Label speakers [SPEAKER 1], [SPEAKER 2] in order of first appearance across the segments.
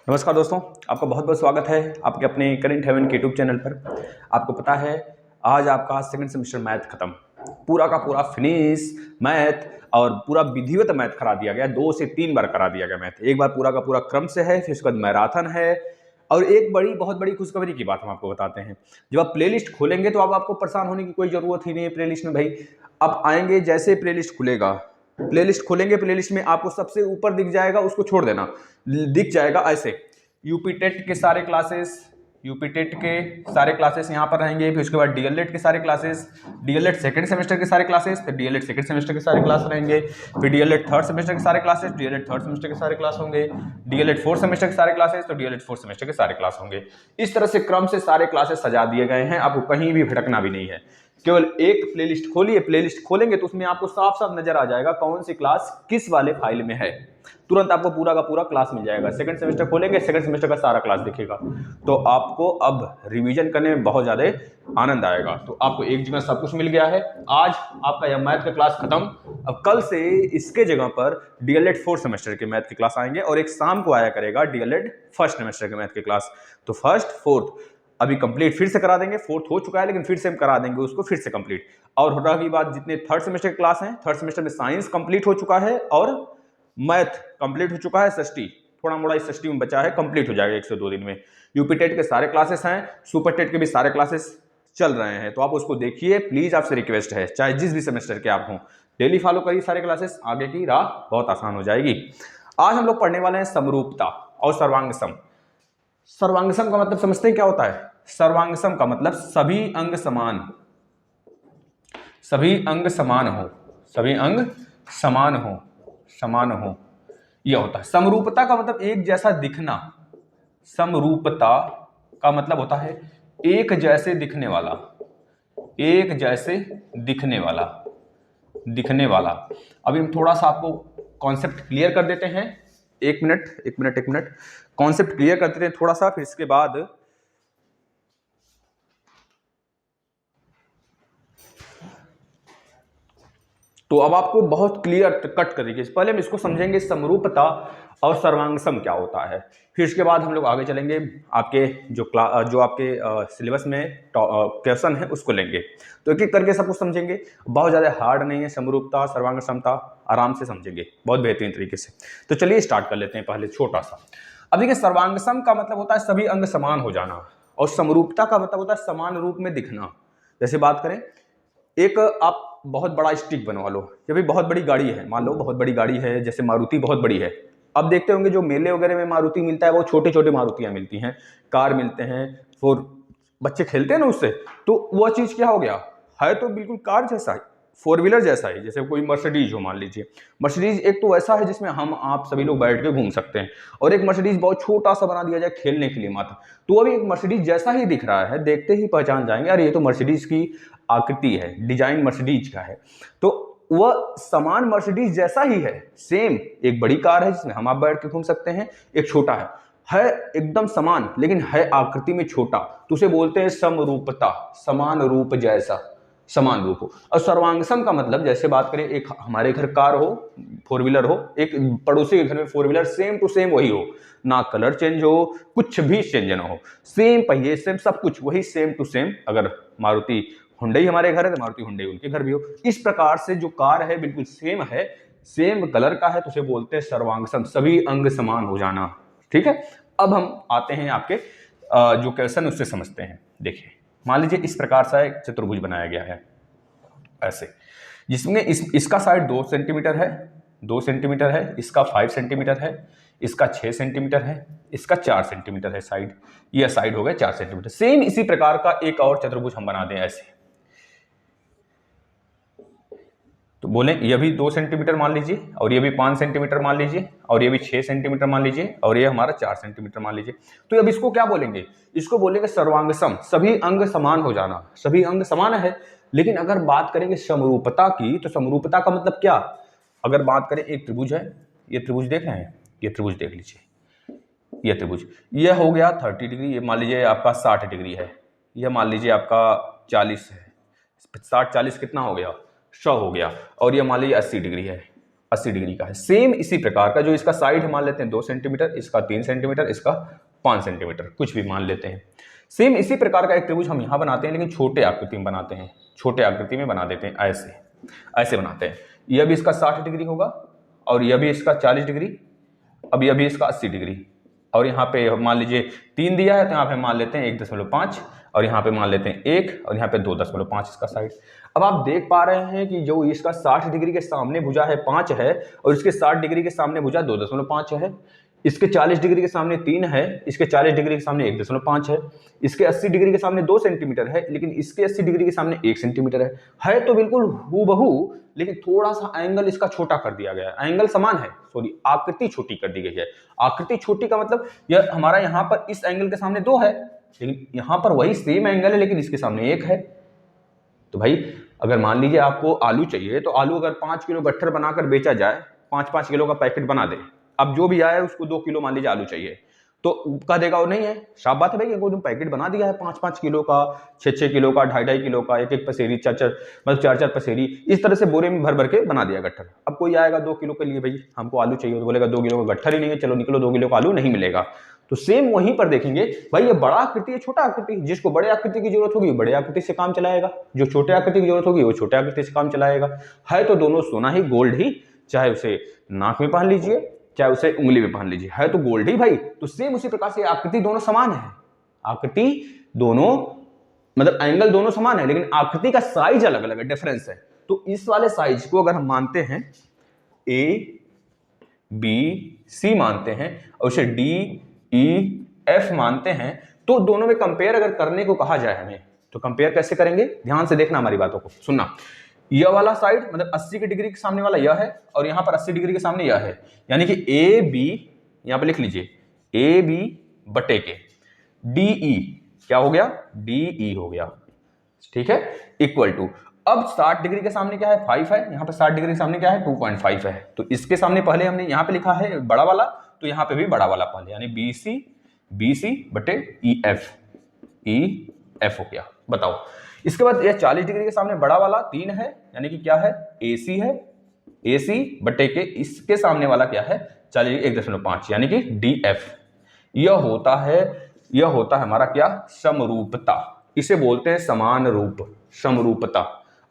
[SPEAKER 1] नमस्कार दोस्तों, आपका बहुत बहुत स्वागत है आपके अपने करेंट हेवन के यूट्यूब चैनल पर। आपको पता है आज आपका सेकंड सेमेस्टर मैथ खत्म, पूरा का पूरा फिनिश मैथ और पूरा विधिवत मैथ करा दिया गया। 2 से 3 बार करा दिया गया मैथ। एक बार पूरा का पूरा क्रम से है, फिर उसके बाद मैराथन है। और एक बहुत बड़ी खुशखबरी की बात हम आपको बताते हैं। जब आप प्लेलिस्ट खोलेंगे तो अब आपको परेशान होने की कोई जरूरत ही नहीं है। प्लेलिस्ट में भाई आप आएंगे, जैसे प्लेलिस्ट खुलेगा, प्लेलिस्ट खोलेंगे, प्लेलिस्ट में आपको सबसे ऊपर दिख जाएगा, उसको छोड़ देना, दिख जाएगा ऐसे यूपी टेट के सारे क्लासेस, यूपी टेट के सारे क्लासेस यहाँ पर रहेंगे। फिर उसके बाद डीएलएड के सारे क्लासेस, डीएलएड सेकंड सेमेस्टर के सारे क्लासेस, फिर डीएलएड सेकंड सेमेस्टर के सारे क्लास रहेंगे। फिर डीएलएड थर्ड सेमेस्टर के सारे क्लासेस, डीएलएड थर्ड सेमेस्टर के सारे क्लास होंगे। डीएलएड फोर्थ सेमेस्टर के सारे क्लासेस, तो डीएलएड फोर्थ सेमेस्टर के सारे क्लास होंगे। इस तरह से क्रम से सारे क्लासेस सजा दिए गए हैं, आपको कहीं भी भटकना भी नहीं है। केवल एक प्लेलिस्ट खोलिए, प्लेलिस्ट खोलेंगे तो उसमें आपको साफ साफ नजर आ जाएगा कौन सी क्लास किस वाले फाइल में है। तुरंत आपको पूरा का पूरा क्लास मिल जाएगा। सेकंड सेमेस्टर खोलेंगे, सेकंड सेमेस्टर का सारा क्लास दिखेगा, तो आपको अब रिवीजन करने में बहुत ज्यादा आनंद आएगा। तो आपको एक जगह सब कुछ मिल गया है। आज आपका यह मैथ का क्लास खत्म। अब कल से इसके जगह पर डीएलएड फोर्थ सेमेस्टर के मैथ की क्लास आएंगे और एक शाम को आया करेगा डीएलएड फर्स्ट सेमेस्टर के मैथ की क्लास। तो फर्स्ट फोर्थ अभी कंप्लीट फिर से करा देंगे। फोर्थ हो चुका है लेकिन फिर से हम करा देंगे उसको फिर से कंप्लीट। और हो रही बात, जितने थर्ड सेमेस्टर के क्लास हैं, थर्ड सेमेस्टर में साइंस कंप्लीट हो चुका है और मैथ कंप्लीट हो चुका है। षष्ठी थोड़ा मोड़ा इस षष्ठी में बचा है, कंप्लीट हो जाएगा 1 से 2 दिन में। यूपी टेट के सारे क्लासेस हैं, सुपर टेट के भी सारे क्लासेस चल रहे हैं, तो आप उसको देखिए। प्लीज आपसे रिक्वेस्ट है, चाहे जिस भी सेमेस्टर के आप हों, डेली फॉलो करिए सारे क्लासेस, आगे की राह बहुत आसान हो जाएगी। आज हम लोग पढ़ने वाले हैं समरूपता और सर्वांग सम। सर्वांग सम का मतलब समझते हैं क्या होता है? सर्वांग सम का मतलब सभी अंग समान, सभी अंग समान हो, सभी अंग समान हो, समान हो, यह होता है। समरूपता का मतलब एक जैसा दिखना। समरूपता का मतलब होता है एक जैसे दिखने वाला, एक जैसे दिखने वाला, दिखने वाला। अभी हम थोड़ा सा आपको कॉन्सेप्ट क्लियर कर देते हैं। एक मिनट कॉन्सेप्ट क्लियर कर देते हैं थोड़ा सा, फिर इसके बाद तो अब आपको बहुत क्लियर कट करेंगे। पहले हम इसको समझेंगे समरूपता और सर्वांगसम क्या होता है, फिर इसके बाद हम लोग आगे चलेंगे। आपके जो आपके सिलेबस में क्वेश्चन है उसको लेंगे, तो एक एक करके सब कुछ समझेंगे। बहुत ज़्यादा हार्ड नहीं है। समरूपता सर्वांगसमता आराम से समझेंगे बहुत बेहतरीन तरीके से। तो चलिए स्टार्ट कर लेते हैं। पहले छोटा सा, अब देखिए, सर्वांगसम का मतलब होता है सभी अंग समान हो जाना, और समरूपता का मतलब होता है समान रूप में दिखना। जैसे बात करें, एक आप बहुत बड़ा स्टिक बनवा लो, या फिर बहुत बड़ी गाड़ी है, मान लो बहुत बड़ी गाड़ी है, जैसे मारुति बहुत बड़ी है। अब देखते होंगे जो मेले वगैरह में मारुति मिलता है वो छोटे छोटे मारुतियां मिलती हैं, कार मिलते हैं, और बच्चे खेलते हैं ना उससे। तो वह चीज क्या हो गया, है तो बिल्कुल कार जैसा है, 4 व्हीलर जैसा है। जैसे कोई मर्सिडीज हो, मान लीजिए मर्सिडीज एक तो ऐसा है जिसमें हम आप सभी लोग बैठ के घूम सकते हैं, और एक मर्सिडीज बहुत छोटा सा बना दिया जाए खेलने के लिए मात्र, तो अभी एक मर्सिडीज जैसा ही दिख रहा है, देखते ही पहचान जाएंगे अरे ये तो मर्सिडीज की आकृति है, डिजाइन मर्सिडीज का है। तो वह समान मर्सिडीज जैसा ही है, सेम। एक बड़ी कार है जिसमें हम आप बैठ के घूम सकते हैं, एक छोटा है एकदम समान लेकिन है आकृति में छोटा, तो उसे बोलते हैं समरूपता, समान रूप जैसा, समान रूप हो। और सर्वांगसम का मतलब, जैसे बात करें, एक हमारे घर कार हो, 4 व्हीलर हो, एक पड़ोसी के घर में 4 व्हीलर सेम टू सेम वही हो, ना कलर चेंज हो, कुछ भी चेंज ना हो, सेम पहिए सेम सब कुछ वही सेम टू सेम। अगर मारुति हुंडई हमारे घर है तो मारुति हुंडई उनके घर भी हो। इस प्रकार से जो कार है बिल्कुल सेम है, सेम कलर का है, तो उसे बोलते हैं सर्वांगसम, सभी अंग समान हो जाना। ठीक है, अब हम आते हैं आपके जो क्वेश्चन उससे समझते हैं। देखिए, मान लीजिए इस प्रकार से एक चतुर्भुज बनाया गया है ऐसे, जिसमें इसका साइड 2 सेंटीमीटर है, 2 सेंटीमीटर है, इसका 5 सेंटीमीटर है, इसका 6 सेंटीमीटर है, इसका 4 सेंटीमीटर है साइड। यह साइड हो गया 4 सेंटीमीटर। सेम इसी प्रकार का एक और चतुर्भुज हम बना दें ऐसे, तो बोले ये भी 2 सेंटीमीटर मान लीजिए, और ये भी 5 सेंटीमीटर मान लीजिए, और ये भी 6 सेंटीमीटर मान लीजिए, और ये हमारा 4 सेंटीमीटर मान लीजिए। तो अब इसको क्या बोलेंगे, इसको बोलेंगे सर्वांगसम, सभी अंग समान हो जाना। सभी अंग समान है, लेकिन अगर बात करेंगे समरूपता की, तो समरूपता का मतलब क्या? अगर बात करें, एक त्रिभुज है, ये त्रिभुज देख रहे हैं, ये त्रिभुज देख लीजिए, ये त्रिभुज, ये हो गया 30 डिग्री, ये मान लीजिए आपका 60 डिग्री है, यह मान लीजिए आपका 40 है, 60 40 कितना हो गया, 100 हो गया, और ये मान लीजिए 80 डिग्री है, 80 डिग्री का है। सेम इसी प्रकार का जो इसका साइड है मान लेते हैं 2 सेंटीमीटर, इसका 3 सेंटीमीटर, इसका 5 सेंटीमीटर, कुछ भी मान लेते हैं। सेम इसी प्रकार का एक त्रिभुज हम यहाँ बनाते हैं, लेकिन छोटे आकृति में बनाते हैं, छोटे आकृति में बना देते हैं, ऐसे बनाते हैं। यह भी इसका 60 डिग्री होगा और यह भी इसका 40 डिग्री, अब यह भी इसका 80 डिग्री, और यहाँ पे मान लीजिए 3 दिया है तो यहाँ पे मान लेते हैं 1.5 और यहाँ पे मान लेते हैं 1 और यहाँ पे 2.5 इसका साइड। अब आप देख पा रहे हैं कि जो इसका 60 डिग्री के सामने भुजा है 5 है और इसके 60 डिग्री के सामने भुजा 2.5 है, इसके 40 डिग्री के सामने 3 है, इसके 40 डिग्री के सामने 1.5 है, इसके 80 डिग्री के सामने 2 सेंटीमीटर है, लेकिन इसके 80 डिग्री के सामने 1 सेंटीमीटर है तो बिल्कुल हूबहू, लेकिन थोड़ा सा एंगल इसका छोटा कर दिया गया है। एंगल समान है, सॉरी आकृति छोटी कर दी गई है। आकृति छोटी का मतलब यह हमारा यहाँ पर इस एंगल के सामने 2 है, लेकिन यहाँ पर वही सेम एंगल है लेकिन इसके सामने 1 है। तो भाई अगर मान लीजिए आपको आलू चाहिए तो आलू अगर 5 किलो गट्ठर बनाकर बेचा जाए, 5-5 किलो का पैकेट बना दे, अब जो भी आया उसको 2 किलो मान लीजिए आलू चाहिए तो कह देगा वो नहीं है, शाबाश बात है भाई, वो पैकेट बना दिया है 5-5 किलो का, 6-6 किलो का, 2.5 किलो का, 1-1 पसेरी, 4-4 मतलब 4-4 पसेरी, इस तरह से बोरे में भर भर के बना दिया गट्ठर। अब कोई आएगा 2 किलो के लिए, भाई हमको आलू चाहिए, तो बोलेगा 2 किलो का गट्ठर ही नहीं है, चलो निकलो 2 किलो का आलू नहीं मिलेगा। तो सेम वहीं पर देखेंगे भाई, ये बड़ा आकृति है छोटा आकृति, जिसको बड़े आकृति की जरूरत होगी बड़े आकृति से काम चलाएगा, जो छोटे आकृति की जरूरत होगी वो छोटे आकृति से काम चलाएगा। है तो दोनों सोना ही, गोल्ड ही, चाहे उसे नाक में पहन लीजिए चाहे उसे उंगली में पहन लीजिए, है तो गोल्ड ही भाई। तो सेम उसी प्रकार से आकृति दोनों समान है, आकृति दोनों मतलब एंगल दोनों समान है, लेकिन आकृति का साइज अलग अलग है, डिफरेंस है। तो इस वाले साइज को अगर हम मानते हैं ए बी सी मानते हैं और उसे डी ई एफ मानते हैं, तो दोनों में कंपेयर अगर करने को कहा जाए हमें, तो कंपेयर कैसे करेंगे, ध्यान से देखना हमारी बातों को, सुनना। यह वाला साइड मतलब 80 के डिग्री के सामने वाला यह है और यहां पर 80 डिग्री के सामने यह है, यानी कि ए बी, यहां पर लिख लीजिए ए बी बटे के डी ई, क्या हो गया, डी ई हो गया, ठीक है, इक्वल टू, अब 60 डिग्री के सामने क्या है 5 है, यहां पर 60 डिग्री के सामने क्या है 2.5 है, तो इसके सामने पहले हमने यहां पे लिखा है बड़ा वाला, तो यहां पे भी बड़ा वाला पहले, यानी बी सी बटे ई एफ हो गया। बताओ इसके बाद यह 40 डिग्री के सामने बड़ा वाला 3 है, यानी कि क्या है ए सी है, ए सी बटे के इसके सामने वाला क्या है 40 1.5, यानी कि डी एफ। यह होता है हमारा क्या, समरूपता, इसे बोलते हैं समान रूप, समरूपता।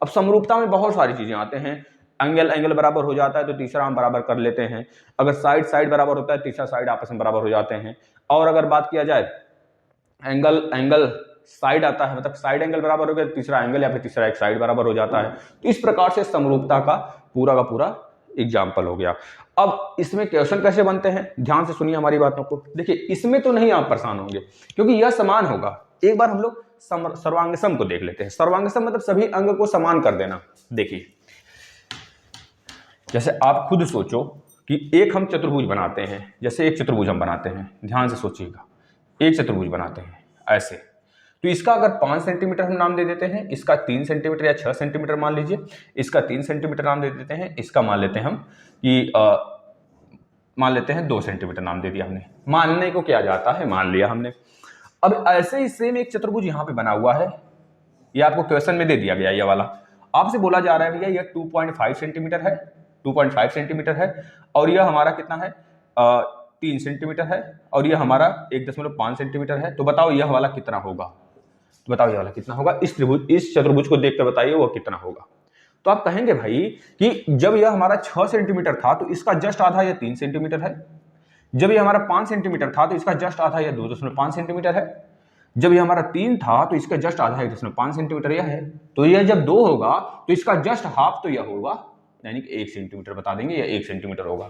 [SPEAKER 1] अब समरूपता में बहुत सारी चीजें आते हैं, एंगल बराबर हो जाता है तो तीसरा हम बराबर कर लेते हैं, अगर साइड बराबर होता है तीसरा साइड आपस में बराबर हो जाते हैं, और अगर बात किया जाए एंगल साइड आता है, मतलब साइड एंगल बराबर हो गया तीसरा एंगल या फिर तीसरा एक साइड बराबर हो जाता है। तो इस प्रकार से समरूपता का पूरा एग्जाम्पल हो गया। अब इसमें क्वेश्चन कैसे बनते हैं, ध्यान से सुनिए हमारी बातों को। देखिए इसमें तो नहीं आप परेशान होंगे क्योंकि यह समान होगा। एक बार हम लोग सर्वांग सम को देख लेते हैं। सर्वांग सम मतलब सभी अंग को समान कर देना। देखिए जैसे आप खुद सोचो कि एक हम चतुर्भुज बनाते हैं, जैसे एक चतुर्भुज हम बनाते हैं, ध्यान से सोचिएगा, एक चतुर्भुज बनाते हैं ऐसे, तो इसका अगर 5 सेंटीमीटर हम नाम दे देते हैं, इसका 3 सेंटीमीटर या 6 सेंटीमीटर मान लीजिए, इसका 3 सेंटीमीटर नाम दे देते हैं, इसका मान लेते हैं हम कि मान लेते हैं 2 सेंटीमीटर नाम दे दिया हमने। मानने को क्या जाता है, मान लिया हमने। अब ऐसे ही सेम एक चतुर्भुज यहाँ पे बना हुआ है, ये आपको क्वेश्चन में दे दिया गया, ये वाला आपसे बोला जा रहा है भैया यह 2.5 सेंटीमीटर है, 2.5 सेंटीमीटर है, और यह हमारा कितना है 3 सेंटीमीटर है, और यह हमारा 1.5 सेंटीमीटर है। तो बताओ यह वाला कितना होगा, तो बताओ ये वाला कितना होगा, इस चतुर्भुज को देखकर बताइए वो कितना होगा। तो आप कहेंगे भाई कि जब यह हमारा 6 सेंटीमीटर था तो इसका जस्ट आधा यह 3 सेंटीमीटर है, जब यह हमारा 5 सेंटीमीटर था तो इसका जस्ट आधा यह 2.5 सेंटीमीटर है, जब यह हमारा 3 था तो इसका जस्ट आधा 1.5 सेंटीमीटर यह है, तो यह जब 2 होगा तो इसका जस्ट हाफ तो यह होगा, यानी कि 1 सेंटीमीटर बता देंगे, यह 1 सेंटीमीटर होगा।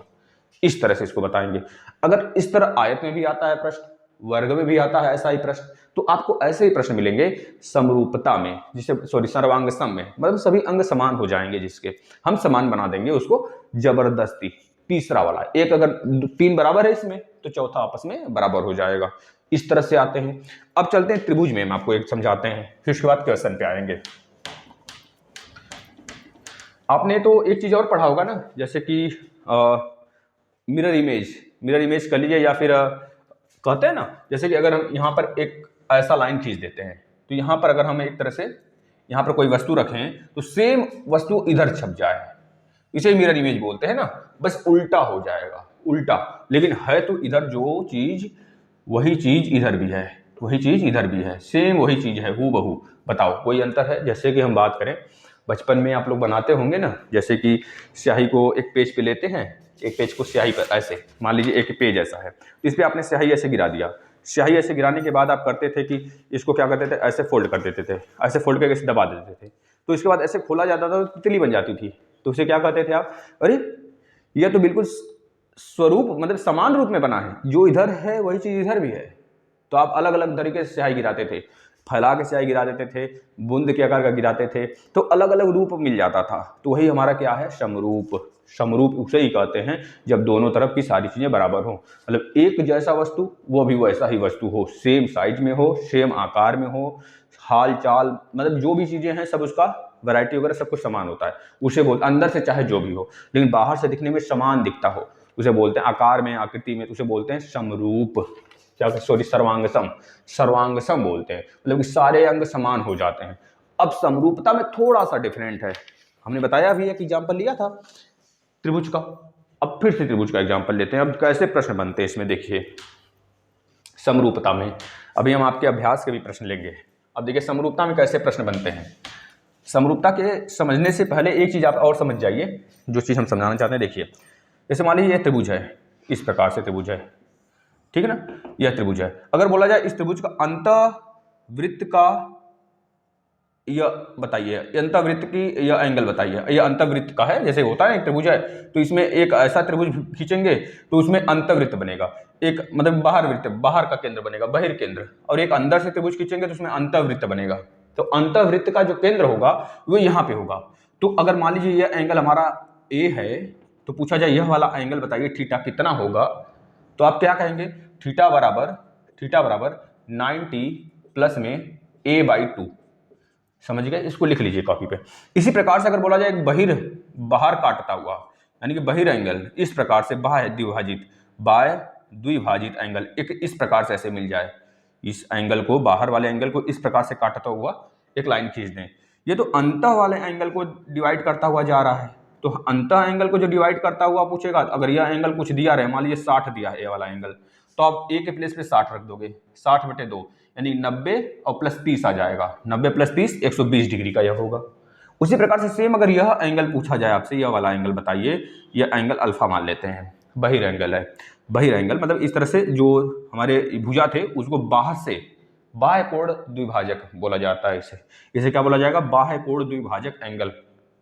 [SPEAKER 1] इस तरह से इसको बताएंगे। अगर इस तरह आयत में भी आता है प्रश्न, वर्ग में भी आता है ऐसा ही प्रश्न, तो आपको ऐसे ही प्रश्न मिलेंगे समरूपता में, जिसे सर्वांग सम में, मतलब सभी अंग समान हो जाएंगे, जिसके हम समान बना देंगे उसको जबरदस्ती। तीसरा वाला एक अगर 3 बराबर है इसमें तो चौथा आपस में बराबर हो जाएगा। इस तरह से आते हैं। अब चलते हैं त्रिभुज में, हम आपको एक समझाते हैं, फिर उसके बाद क्वेश्चन पे आएंगे। आपने तो एक चीज और पढ़ा होगा ना, जैसे कि मिरर इमेज कर लीजिए, या फिर कहते हैं ना, जैसे कि अगर हम यहाँ पर एक ऐसा लाइन खींच देते हैं तो यहाँ पर अगर हम एक तरह से यहाँ पर कोई वस्तु रखें तो सेम वस्तु इधर छप जाए, इसे मिरर इमेज बोलते हैं ना, बस उल्टा हो जाएगा, उल्टा। लेकिन है तो इधर जो चीज वही चीज इधर भी है, वही चीज इधर भी है, सेम वही चीज है हूबहू। बताओ कोई अंतर है? जैसे कि हम बात करें, बचपन में आप लोग बनाते होंगे ना, जैसे कि स्याही को एक पेज पे लेते हैं, एक पेज को स्याही पर ऐसे मान लीजिए एक पेज ऐसा है, तो इस पर आपने स्याही ऐसे गिरा दिया। स्याही ऐसे गिराने के बाद आप करते थे कि इसको क्या करते थे, ऐसे फोल्ड कर देते थे, ऐसे फोल्ड करके इसे दबा देते थे, तो इसके बाद ऐसे खोला जाता था तो तितली बन जाती थी। तो उसे क्या कहते थे आप? अरे यह तो बिल्कुल स्वरूप मतलब समान रूप में बना है, जो इधर है वही चीज इधर भी है। तो आप अलग अलग तरीके से स्याही गिराते थे, फैला के स्याही गिरा देते थे, बूंद के आकार का गिराते थे, तो अलग अलग रूप मिल जाता था। तो वही हमारा क्या है? समरूप। समरूप उसे ही कहते हैं जब दोनों तरफ की सारी चीजें बराबर हो, मतलब एक जैसा वस्तु वो भी वैसा ही वस्तु हो, सेम साइज में हो, सेम आकार में हो, हाल चाल मतलब जो भी चीजें हैं सब उसका वैरायटी वगैरह सब कुछ समान होता है, उसे बोलते अंदर से चाहे जो भी हो लेकिन बाहर से दिखने में समान दिखता हो, उसे बोलते हैं आकार में आकृति में, उसे बोलते हैं समरूप। क्या सॉरी सर्वांगसम, सर्वांगसम बोलते हैं, मतलब कि सारे अंग समान हो जाते हैं। अब समरूपता में थोड़ा सा डिफरेंट है, हमने बताया अभी एक एग्जाम्पल लिया था त्रिभुज का, अब फिर से त्रिभुज का एग्जाम्पल लेते हैं। अब कैसे प्रश्न बनते हैं इसमें देखिए, समरूपता में अभी हम आपके अभ्यास के भी प्रश्न लेंगे। अब देखिए समरूपता में कैसे प्रश्न बनते हैं। समरूपता के समझने से पहले एक चीज आप और समझ जाइए, जो चीज हम समझाना चाहते हैं। देखिए जैसे मान लीजिए यह त्रिभुज है, इस प्रकार से त्रिभुज है, ठीक है ना, यह त्रिभुज है। अगर बोला जाए इस त्रिभुज का अंतःवृत्त का यह बताइए, अंतःवृत्त की यह एंगल बताइए, यह अंतःवृत्त का है, जैसे होता है एक त्रिभुज है तो इसमें एक ऐसा त्रिभुज खींचेंगे तो उसमें अंतःवृत्त बनेगा, एक मतलब बाहर वृत्त, बाहर का केंद्र बनेगा, बहिर्केंद्र, और एक अंदर से त्रिभुज खींचेंगे तो उसमें अंतःवृत्त बनेगा। तो अंतःवृत्त का जो केंद्र होगा वो यहाँ पे होगा। तो अगर मान लीजिए यह एंगल हमारा ए है, तो पूछा जाए यह वाला एंगल बताइए थीटा कितना होगा, तो आप क्या कहेंगे? थीटा बराबर 90 प्लस में a/2। समझ गए? इसको लिख लीजिए कॉपी पे। इसी प्रकार से अगर बोला जाए एक बाहर काटता हुआ यानी कि बहिर एंगल, इस प्रकार से बाह्य द्विभाजित एंगल एक इस प्रकार से ऐसे मिल जाए, इस एंगल को, बाहर वाले एंगल को इस प्रकार से काटता हुआ एक लाइन खींच दें, ये तो अंतः वाले एंगल को डिवाइड करता हुआ जा रहा है। तो अंतः एंगल को जो डिवाइड करता हुआ पूछेगा, अगर यह एंगल कुछ दिया रहे, मान लीजिए 60 दिया है ये वाला एंगल, तो आप ए के प्लेस पे 60 रख दोगे, 60/2 यानी 90 और प्लस 30 आ जाएगा, 90 प्लस 30 120 डिग्री का यह होगा। उसी प्रकार से सेम अगर यह एंगल पूछा जाए आपसे, यह वाला एंगल बताइए, यह एंगल अल्फा मान लेते हैं, बहिर एंगल है, बहिर एंगल मतलब इस तरह से जो हमारे भुजा थे उसको बाहर से बाह्य कोण द्विभाजक बोला जाता है, इसे क्या बोला जाएगा? बाह्य कोण द्विभाजक एंगल।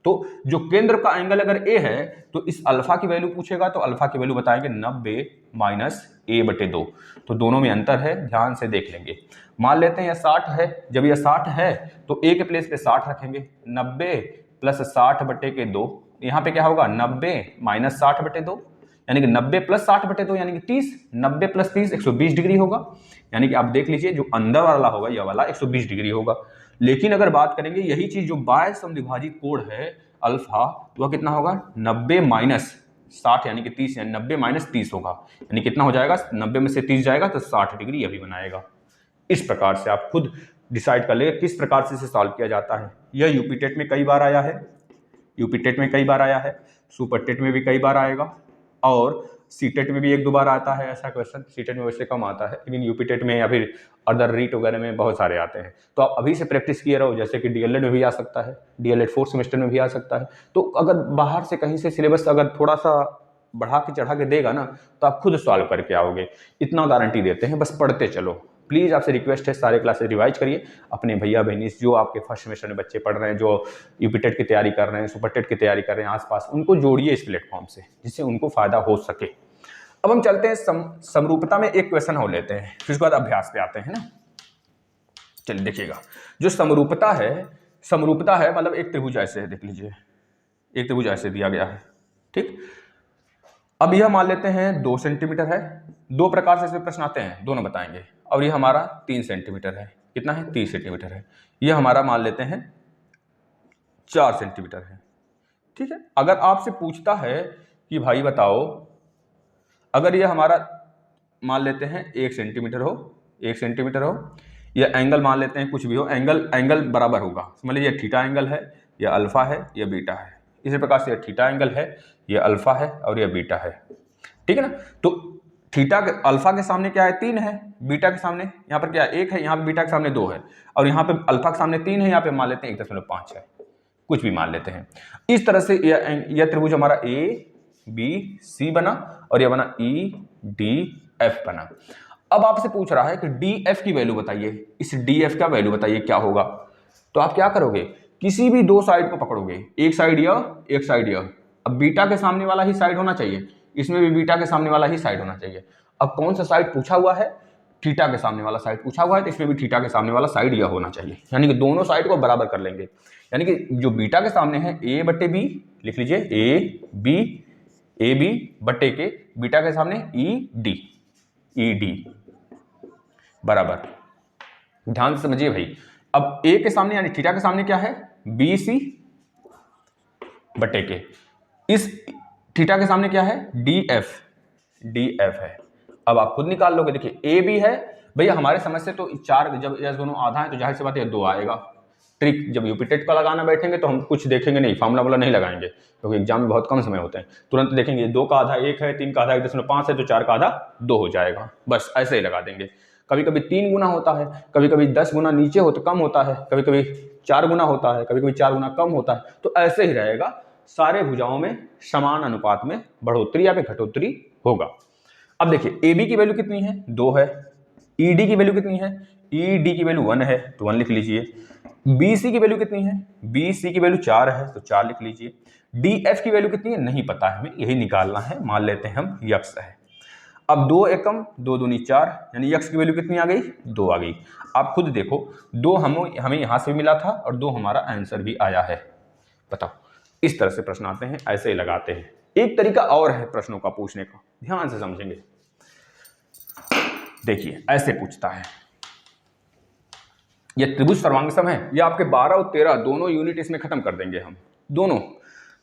[SPEAKER 1] तो जो केंद्र का एंगल अगर ए है तो इस अल्फा की वैल्यू पूछेगा तो अल्फा की वैल्यू बताएंगे 90 माइनस a/2। तो दोनों में अंतर है, ध्यान से देख लेंगे। मान लेते हैं यह 60 है, जब यह 60 है तो a के प्लेस पे 60 रखेंगे, 90 प्लस 60/2, यहाँ पे क्या होगा? 90 माइनस 60/2 यानी कि 90 प्लस 60/2 यानी कि 30, 90 प्लस 30 120 डिग्री होगा। यानी कि आप देख लीजिए जो अंदर वाला होगा यह वाला 120 डिग्री होगा। लेकिन अगर बात करेंगे यही चीज जो बाह्य समद्विभाजित कोण है अल्फा, वह कितना होगा? 90 माइनस 60 यानी कि 30, यानी 90 माइनस 30 होगा, यानी कितना हो जाएगा? 90 में से 30 जाएगा तो 60 डिग्री यह भी बनाएगा। इस प्रकार से आप खुद डिसाइड कर लेंगे किस प्रकार से इसे सॉल्व किया जाता है। यह यूपी टेट में कई बार आया है, यूपी टेट में कई बार आया है, सुपर टेट में भी कई बार आएगा, और सीटेट में भी 1-2 बार आता है ऐसा क्वेश्चन। सीटेट में वैसे कम आता है लेकिन यूपी टेट में या फिर अदर रीट वगैरह में बहुत सारे आते हैं। तो आप अभी से प्रैक्टिस किए रहो, जैसे कि डीएलएड में भी आ सकता है, डीएलएड 4th सेमेस्टर में भी आ सकता है। तो अगर बाहर से कहीं से सिलेबस अगर थोड़ा सा बढ़ा के चढ़ा के देगा ना तो आप खुद सॉल्व करके आओगे, इतना गारंटी देते हैं। बस पढ़ते चलो, प्लीज़ आपसे रिक्वेस्ट है सारे क्लासेस रिवाइज करिए। अपने भैया बहनी जो आपके फर्स्ट सेमेस्टर में बच्चे पढ़ रहे हैं, जो यूपी टेट की तैयारी कर रहे हैं, सुपर टेट की तैयारी कर रहे हैं आसपास, उनको जोड़िए इस प्लेटफॉर्म से जिससे उनको फायदा हो सके। अब हम चलते हैं समरूपता में एक क्वेश्चन हो लेते हैं, फिर उसके बाद अभ्यास पे आते हैं ना। चलिए देखिएगा, जो समरूपता है मतलब एक त्रिभुज ऐसे है, देख लीजिए एक त्रिभुज ऐसे दिया गया है, ठीक। अब यह मान लेते हैं 2 सेंटीमीटर है, दो प्रकार से इसमें प्रश्न आते हैं, दोनों बताएंगे। और यह हमारा 3 सेंटीमीटर है, कितना है? 30 सेंटीमीटर है। यह हमारा मान लेते हैं 4 सेंटीमीटर है, ठीक है। अगर आपसे पूछता है कि भाई बताओ, अगर यह हमारा मान लेते हैं 1 सेंटीमीटर हो, 1 सेंटीमीटर हो, या एंगल मान लेते हैं कुछ भी हो, एंगल बराबर होगा, समझ लीजिए थीटा एंगल है, या अल्फा है, या बीटा है, इसी प्रकार से ये थीटा एंगल है, ये अल्फा है और ये बीटा है, ठीक है ना। तो थीटा के अल्फा के सामने क्या है 3 है, बीटा के सामने यहाँ पर क्या 1 है, यहाँ पे बीटा के सामने 2 है, और यहाँ पे अल्फा के सामने 3 है, यहाँ पे मान लेते हैं 1.5 है, कुछ भी मान लेते हैं। इस तरह से यह त्रिभुज हमारा ABC बना और यह बना EDF बना। अब आपसे पूछ रहा है कि DF की वैल्यू बताइए, इस DF का वैल्यू बताइए क्या होगा। तो आप क्या करोगे, किसी भी दो साइड को पकड़ोगे, एक साइड यह, एक साइड यह। अब बीटा के सामने वाला ही साइड होना चाहिए, इसमें भी बीटा के सामने वाला ही साइड होना चाहिए। अब कौन सा साइड पूछा हुआ है, थीटा के सामने वाला साइड पूछा हुआ है, तो इसमें भी थीटा के सामने वाला साइड यह होना चाहिए, यानी कि दोनों साइड को बराबर कर लेंगे। यानी कि जो बीटा के सामने है A/B, लिख लीजिए AB बटे के बीटा के सामने ED बराबर, ध्यान से समझिए भाई। अब A के सामने यानी थीटा के सामने क्या है BC बटे के, इस थीटा के सामने क्या है DF है। अब आप खुद निकाल लोगे, देखिए AB है भैया, हमारे समझ से तो 4, जब यह दोनों आधा है तो जाहिर सी बात है 2 आएगा। ट्रिक जब यूपीटेट का लगाना बैठेंगे तो हम कुछ देखेंगे नहीं, फार्मूला वाला नहीं लगाएंगे, क्योंकि एग्जाम में बहुत कम समय होते हैं। तुरंत देखेंगे 2 का आधा 1 है, 3 का आधा 1.5 है, तो 4 का आधा 2 हो जाएगा, बस ऐसे ही लगा देंगे। कभी कभी 3 गुना होता है, कभी कभी 10 गुना नीचे होता कम होता है, कभी कभी 4 गुना होता है, कभी कभी 4 गुना कम होता है, तो ऐसे ही रहेगा। सारे भुजाओं में समान अनुपात में बढ़ोतरी या फिर घटोतरी होगा। अब देखिए AB की वैल्यू कितनी है 2 है, ED की वैल्यू कितनी है, ED की वैल्यू 1 है तो 1 लिख लीजिए। BC की वैल्यू कितनी है, BC की वैल्यू 4 है तो 4 लिख लीजिए। DF की वैल्यू कितनी है नहीं पता है, हमें यही निकालना है, मान लेते हैं हम यक्स है। अब 2 एकम 2 दूनी 4, यानी यक्स की वैल्यू कितनी आ गई 2 आ गई। आप खुद देखो 2 हमें यहां से भी मिला था और 2 हमारा आंसर भी आया है। बताओ, इस तरह से प्रश्न आते हैं, ऐसे ही लगाते हैं। एक तरीका और है प्रश्नों का पूछने का, ध्यान से समझेंगे। देखिए ऐसे पूछता है, यह त्रिभुज सर्वांगसम है, यह आपके 12 और 13 दोनों यूनिट इसमें खत्म कर देंगे हम दोनों।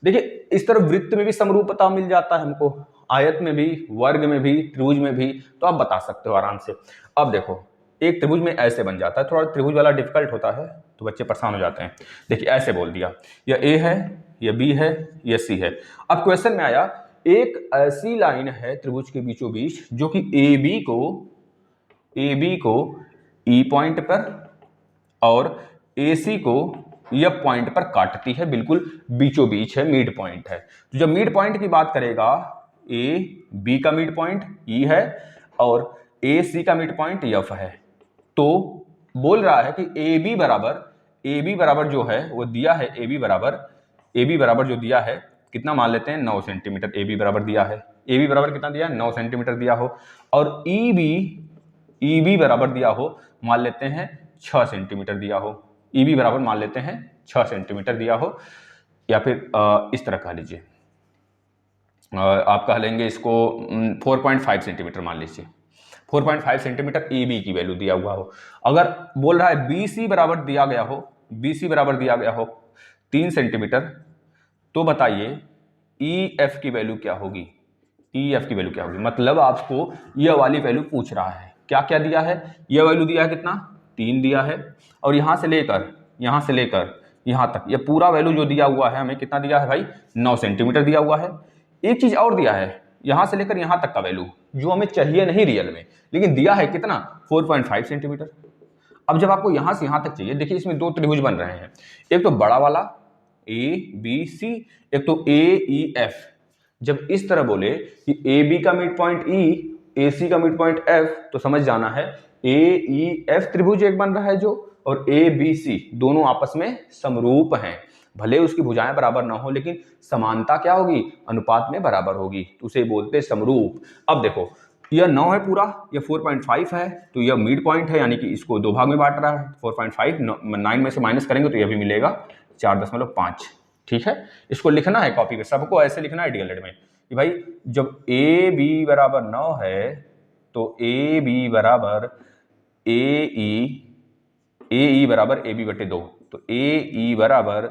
[SPEAKER 1] देखिए इस तरह वृत्त में भी समरूपता मिल जाता है हमको, आयत में भी, वर्ग में भी, त्रिभुज में भी, तो आप बता सकते हो आराम से। अब देखो एक त्रिभुज में ऐसे बन जाता है, थोड़ा त्रिभुज वाला डिफिकल्ट होता है तो बच्चे परेशान हो जाते हैं। देखिए ऐसे बोल दिया, यह A है, यह B है, यह C है। अब क्वेश्चन में आया एक ऐसी लाइन है त्रिभुज के बीचों बीच जो कि AB को E पॉइंट पर और AC को F पॉइंट पर काटती है, बिल्कुल बीचों बीच है, मिड पॉइंट है। तो जब मिड पॉइंट की बात करेगा, AB का मिड पॉइंट E है और AC का मिड पॉइंट F है, तो बोल रहा है कि AB बराबर जो है वो दिया है, AB बराबर जो दिया है कितना मान लेते हैं 9 सेंटीमीटर AB बराबर दिया है। AB बराबर कितना दिया है 9 सेंटीमीटर दिया हो, और EB बराबर दिया हो मान लेते हैं 6 सेंटीमीटर दिया हो, EB बराबर मान लेते हैं 6 सेंटीमीटर दिया हो, या फिर इस तरह कह लीजिए, आप कह लेंगे इसको 4.5 सेंटीमीटर मान लीजिए, 4.5 सेंटीमीटर AB की वैल्यू दिया हुआ हो। अगर बोल रहा है BC बराबर दिया गया हो 3 सेंटीमीटर, तो बताइए EF की वैल्यू क्या होगी, मतलब आपको यह वाली वैल्यू पूछ रहा है। क्या क्या दिया है, यह वैल्यू दिया है कितना 3 दिया है, और यहां से लेकर यहां तक यह पूरा वैल्यू जो दिया हुआ है हमें कितना दिया है भाई 9 सेंटीमीटर दिया हुआ है। एक चीज और दिया है, यहां से लेकर यहां तक का वैल्यू जो हमें चाहिए नहीं रियल में, लेकिन दिया है कितना 4.5 सेंटीमीटर। अब जब आपको यहां से यहां तक चाहिए, देखिए इसमें 2 त्रिभुज बन रहे हैं, एक तो बड़ा वाला ABC, एक तो AEF। जब इस तरह बोले कि AB का मिड पॉइंट E, AC का मिड पॉइंट F, तो समझ जाना है AEF त्रिभुज एक बन रहा है जो, और ABC दोनों आपस में समरूप हैं। भले उसकी भुजाएं बराबर ना हो, लेकिन समानता क्या होगी अनुपात में बराबर होगी, तो उसे बोलते समरूप। अब देखो यह 9 है पूरा, यह 4.5 है, तो यह मिड पॉइंट है, यानी कि इसको 2 भाग में बांट रहा है। 4.5 9 में से माइनस करेंगे तो यह भी मिलेगा 4.5। ठीक है, इसको लिखना है कॉपी पे, सबको ऐसे लिखना है डीएलएड में कि भाई जब AB बराबर 9 है तो AB बराबर AE बराबर AB बटे 2, तो AE बराबर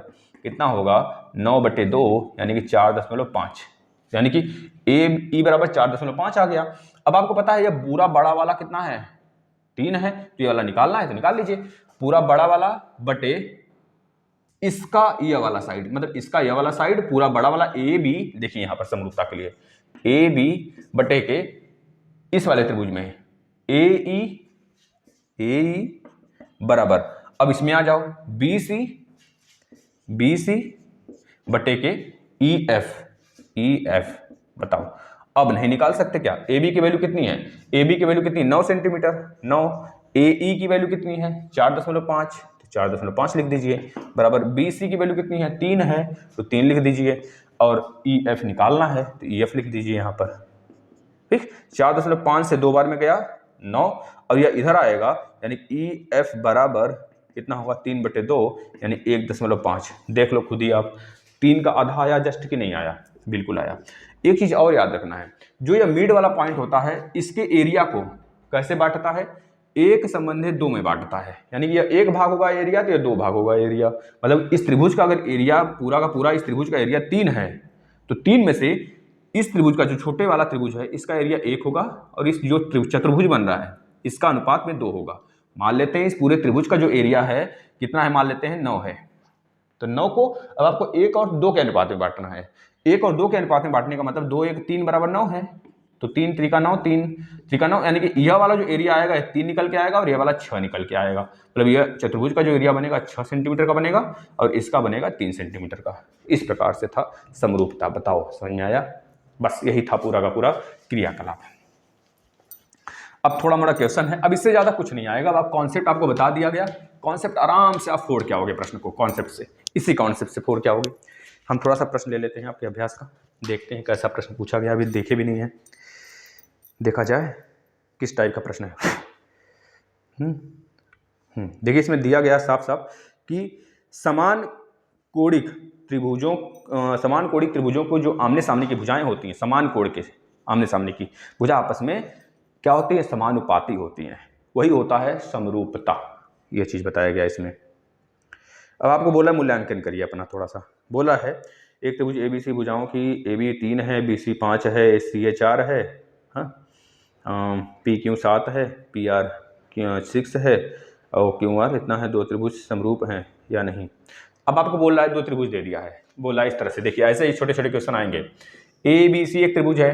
[SPEAKER 1] कितना होगा 9/2, यानी कि 4.5, यानी कि AE बराबर 4.5 आ गया। अब आपको पता है यह पूरा बड़ा वाला कितना है 3 है, तो ये वाला निकालना है तो निकाल लीजिए, पूरा बड़ा वाला बटे इसका ये वाला साइड, मतलब इसका ये वाला साइड पूरा बड़ा वाला ए बी, देखिए यहां पर समरूपता के लिए ए बी बटे के इस वाले त्रिभुज में ए ई बराबर, अब इसमें आ जाओ बी सी बटे के ई एफ बताओ। अब नहीं निकाल सकते क्या? ए बी की वैल्यू कितनी है? ए बी की वैल्यू कितनी? 9 सेंटीमीटर, 9। ए ई की वैल्यू कितनी है? 4.5, तो 4.5 लिख दीजिए, बराबर बी सी की वैल्यू कितनी है? 3 है, तो 3 लिख दीजिए, और ई एफ निकालना है तो ई एफ लिख दीजिए यहाँ पर। ठीक, 4.5 से 2 बार में गया 9, और यह इधर आएगा, यानी ई एफ बराबर कितना होगा? 3/2 यानी 1.5। देख लो खुद ही आप, 3 का आधा आया जस्ट कि नहीं आया? बिल्कुल आया। एक चीज और याद रखना है, जो यह मिड वाला पॉइंट होता है इसके एरिया को कैसे बांटता है? एक संबंधित 2 में बांटता है, यानी कि यह 1 भाग होगा एरिया तो यह 2 भाग होगा एरिया। मतलब इस त्रिभुज का अगर एरिया पूरा का पूरा, इस त्रिभुज का एरिया 3 है, तो 3 में से इस त्रिभुज का जो छोटे वाला त्रिभुज है इसका एरिया 1 होगा, और इस जो चतुर्भुज बन रहा है इसका अनुपात में 2 होगा। मान लेते हैं इस पूरे त्रिभुज का जो एरिया है कितना है? मान लेते हैं 9 है, तो 9 को अब आपको 1 और 2 के अनुपात में बांटना है। 1 और 2 के अनुपात में बांटने का मतलब 2 1 3 बराबर 9 है, तो 3 त्रिका 9, 3 त्रिका 9, यानी कि यह वाला जो एरिया आएगा 3 निकल के आएगा और यह वाला 6 निकल के आएगा। मतलब यह चतुर्भुज का जो एरिया बनेगा 6 सेंटीमीटर का बनेगा, और इसका बनेगा 3 सेंटीमीटर का। इस प्रकार से था समरूपता। बताओ समझ में आया? बस यही था पूरा का पूरा क्रियाकलाप। अब थोड़ा मोड़ा क्वेश्चन है, अब इससे ज्यादा कुछ नहीं आएगा। अब कॉन्सेप्ट आपको बता दिया गया, कॉन्सेप्ट आराम से आप फोड़ के आओगे प्रश्न को, कॉन्सेप्ट से, इसी कॉन्सेप्ट से फोड़ के आओगे। हम थोड़ा सा प्रश्न ले लेते हैं आपके अभ्यास का, देखते हैं कैसा प्रश्न पूछा गया, अभी देखे भी नहीं है, देखा जाए किस टाइप का प्रश्न है। देखिए इसमें दिया गया साफ साफ कि समान कोणिक त्रिभुजों को जो आमने सामने की भुजाएं होती हैं, समान कोण के आमने सामने की भुजा आपस में क्या होती है? समानुपाती होती हैं, वही होता है समरूपता। यह चीज बताया गया इसमें। अब आपको बोला मूल्यांकन करिए अपना, थोड़ा सा बोला है एक त्रिभुज ए बी सी भुजाओं की ए बी 3 है, बी सी 5 है, सी ए 4 है, पी क्यू 7 है, पी आर 6 है, और क्यू आर इतना है। 2 त्रिभुज समरूप हैं या नहीं? अब आपको बोल रहा है 2 त्रिभुज दे दिया है, बोला इस तरह से। देखिए ऐसे ही छोटे छोटे क्वेश्चन आएंगे। ए बी सी एक त्रिभुज है,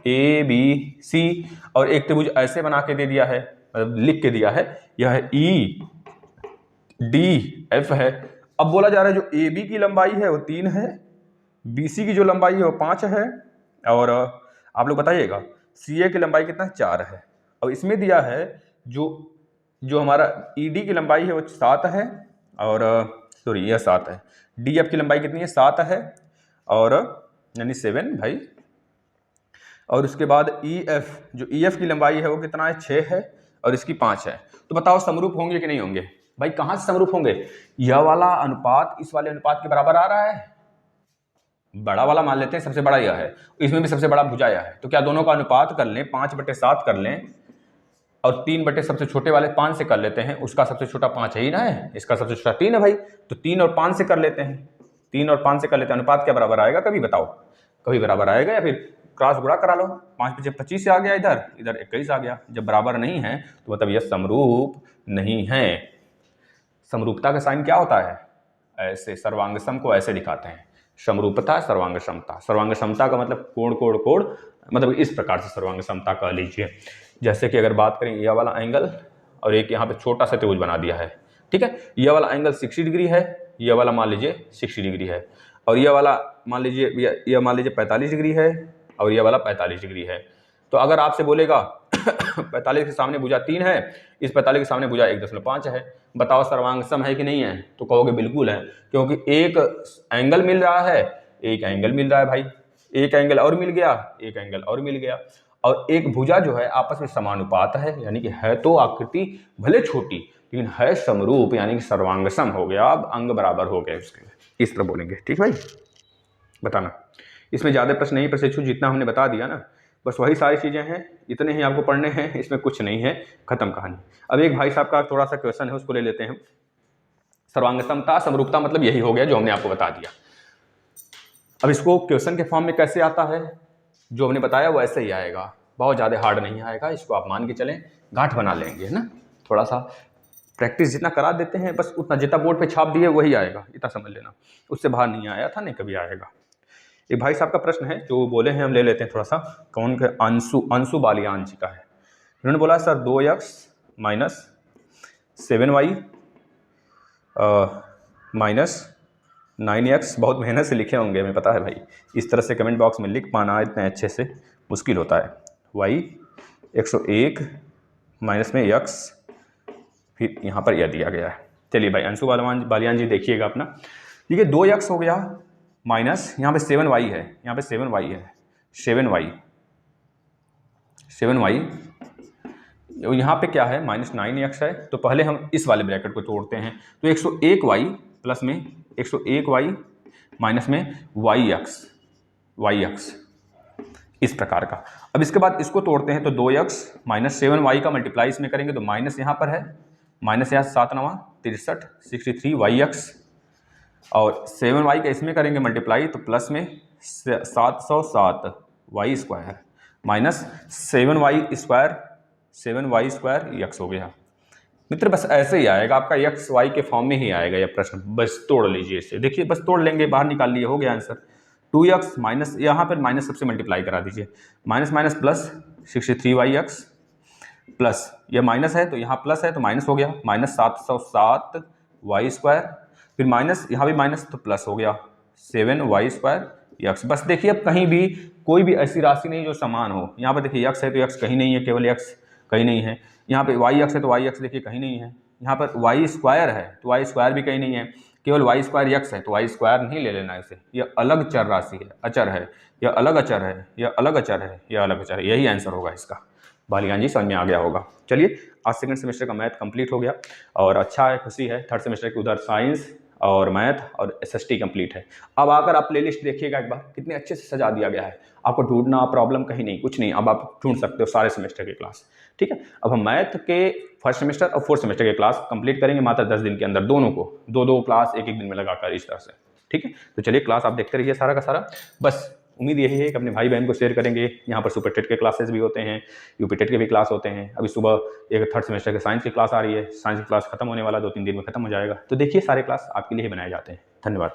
[SPEAKER 1] ए बी सी, और एक त्रिभुज ऐसे बना के दे दिया है, मतलब लिख के दिया है, यह ई डी एफ है। अब बोला जा रहा है जो ए बी की लंबाई है वो 3 है, बी सी की जो लंबाई है वो 5 है, और आप लोग बताइएगा सी ए की लंबाई कितना है? 4 है। और इसमें दिया है जो हमारा ई डी की लंबाई है वो 7 है, और सॉरी यह 7 है। डी एफ की लंबाई कितनी है? 7 है, और यानी 7 भाई। और उसके बाद ई एफ, जो ई एफ की लंबाई है वो कितना है? 6 है, और इसकी 5 है। तो बताओ समरूप होंगे कि नहीं होंगे? भाई कहां से समरूप होंगे? यह वाला अनुपात इस वाले अनुपात के बराबर आ रहा है, बड़ा वाला मान लेते हैं, सबसे बड़ा यह है, इसमें भी सबसे बड़ा भुजा यह है, तो क्या दोनों का अनुपात कर लें, 5/7 कर लें, और 3 सबसे छोटे वाले 5 से कर लेते हैं। उसका सबसे छोटा 5 है ही ना है, इसका सबसे छोटा 3 है भाई, तो 3 और 5 से कर लेते हैं, 3 और 5 से कर लेते हैं। अनुपात क्या बराबर आएगा? कभी बताओ, कभी बराबर आएगा, या फिर क्रॉस गुणा करा लो, 5×25 से आ गया, इधर 21 आ गया। जब बराबर नहीं है तो मतलब यह समरूप नहीं है। समरूपता का साइन क्या होता है? ऐसे, सर्वांगसम को ऐसे दिखाते हैं, समरूपता सर्वांग समता। सर्वांग समता का मतलब कोण कोण कोण, मतलब इस प्रकार से सर्वांग समता कह लीजिए। जैसे कि अगर बात करें यह वाला एंगल, और एक यहाँ पे छोटा सा त्रिभुज बना दिया है, ठीक है, यह वाला एंगल 60 डिग्री है, यह वाला मान लीजिए 60 डिग्री है, और यह वाला मान लीजिए यह मान लीजिए 45 डिग्री है, और यह वाला 45 डिग्री है। तो अगर आपसे बोलेगा 45 के सामने भुजा 3 है, इस 45 के सामने भुजा 1.5 है, बताओ सर्वांग सम है कि नहीं है? तो कहोगे बिल्कुल है, क्योंकि एक एंगल मिल रहा है, एक एंगल मिल रहा है भाई, एक एंगल और मिल गया, एक एंगल और मिल गया, और एक भुजा जो है आपस में समानुपात है, यानी कि है तो आकृति भले छोटी लेकिन है समरूप, यानी कि सर्वांगसम हो गया। अब अंग बराबर हो गए उसके, इस तरह बोलेंगे। ठीक भाई, बताना। इसमें ज़्यादा प्रश्न नहीं प्रशिक्षु, जितना हमने बता दिया ना, बस वही सारी चीज़ें हैं, इतने ही आपको पढ़ने हैं, इसमें कुछ नहीं है, खत्म कहानी। अब एक भाई साहब का थोड़ा सा क्वेश्चन है, उसको ले लेते हैं। सर्वांगसमता समरूपता मतलब यही हो गया जो हमने आपको बता दिया। अब इसको क्वेश्चन के फॉर्म में कैसे आता है? जो हमने बताया वो ऐसे ही आएगा, बहुत ज़्यादा हार्ड नहीं आएगा, इसको आप मान के चलें, गांठ बना लेंगे, है ना, थोड़ा सा प्रैक्टिस जितना करा देते हैं बस उतना, जितना बोर्ड पे छाप दिए वही आएगा, इतना समझ लेना, उससे बाहर नहीं आया था, नहीं कभी आएगा। एक भाई साहब का प्रश्न है जो बोले हैं, हम ले लेते हैं थोड़ा सा, कौन के, अंशु बालियान जी का है। उन्होंने बोला sir 2x minus 7y minus 9x, बहुत मेहनत से लिखे होंगे हमें पता है भाई, इस तरह से कमेंट बॉक्स में लिख पाना इतने अच्छे से मुश्किल होता है। y 101 माइनस में x, फिर यहाँ पर यह दिया गया है। चलिए भाई अंशु बालियान जी देखिएगा अपना, ठीक है 2x हो गया माइनस यहाँ पे 7y है, यहाँ पे 7y है, 7y यहाँ पे क्या है माइनस 9x है, तो पहले हम इस वाले ब्रैकेट को तोड़ते हैं, तो 101y प्लस में 101y माइनस में yx इस प्रकार का। अब इसके बाद इसको तोड़ते हैं, तो 2x माइनस 7y का मल्टीप्लाई इसमें करेंगे, तो माइनस यहाँ पर है, माइनस यहाँ 7 9 63 63y और 7y का इसमें करेंगे मल्टीप्लाई, तो प्लस में 707y square minus 7y square x हो गया। मित्र बस ऐसे ही आएगा आपका, एक्स वाई के फॉर्म में ही आएगा यह प्रश्न, बस तोड़ लीजिए इसे, देखिए बस तोड़ लेंगे, बाहर निकाल लिए, हो गया आंसर। 2x माइनस, यहाँ पर माइनस सबसे मल्टीप्लाई करा दीजिए, minus minus plus 63y plus, यह माइनस है तो यहाँ प्लस है तो माइनस हो गया, माइनस 707y स्क्वायर, फिर माइनस यहाँ भी माइनस तो प्लस हो गया 7y स्क्वायर x। बस देखिए अब कहीं भी कोई भी ऐसी राशि नहीं जो समान हो, यहाँ पर देखिए x है तो x कहीं नहीं है, केवल x कहीं नहीं है, यहाँ पे yx है तो yx देखिए कहीं नहीं है, यहाँ पर y स्क्वायर है तो y स्क्वायर भी कहीं नहीं है, केवल y स्क्वायर x है तो y स्क्वायर नहीं ले लेना इसे, यह अलग चर राशि है, अचर है, यह अलग अचर है, यह अलग अचर है, यह अलग अचर है, यही आंसर होगा इसका। बालियान जी समझ में आ गया होगा। चलिए आज सेकंड सेमेस्टर का मैथ कंप्लीट हो गया और अच्छा है, खुशी है, थर्ड सेमेस्टर की उधर साइंस और मैथ और SST कंप्लीट है। अब आकर आप प्लेलिस्ट देखिएगा एक बार, कितने अच्छे से सजा दिया गया है, आपको ढूंढना प्रॉब्लम कहीं नहीं, कुछ नहीं, अब आप ढूंढ सकते हो सारे सेमेस्टर के क्लास, ठीक है। अब हम मैथ के फर्स्ट सेमेस्टर और फोर्थ सेमेस्टर के क्लास कंप्लीट करेंगे मात्र 10 दिन के अंदर, दोनों को दो क्लास एक दिन में लगाकर इस तरह से, ठीक है। तो चलिए क्लास आप देखते रहिए सारा का सारा, बस उम्मीद यही है कि अपने भाई बहन को शेयर करेंगे। यहाँ पर सुपर टेट के क्लासेस भी होते हैं, यूपी टेट के भी क्लास होते हैं, अभी सुबह एक थर्ड सेमेस्टर के साइंस की क्लास आ रही है, साइंस की क्लास खत्म होने वाला 2-3 दिन में खत्म हो जाएगा, तो देखिए सारे क्लास आपके लिए ही बनाए जाते हैं। धन्यवाद।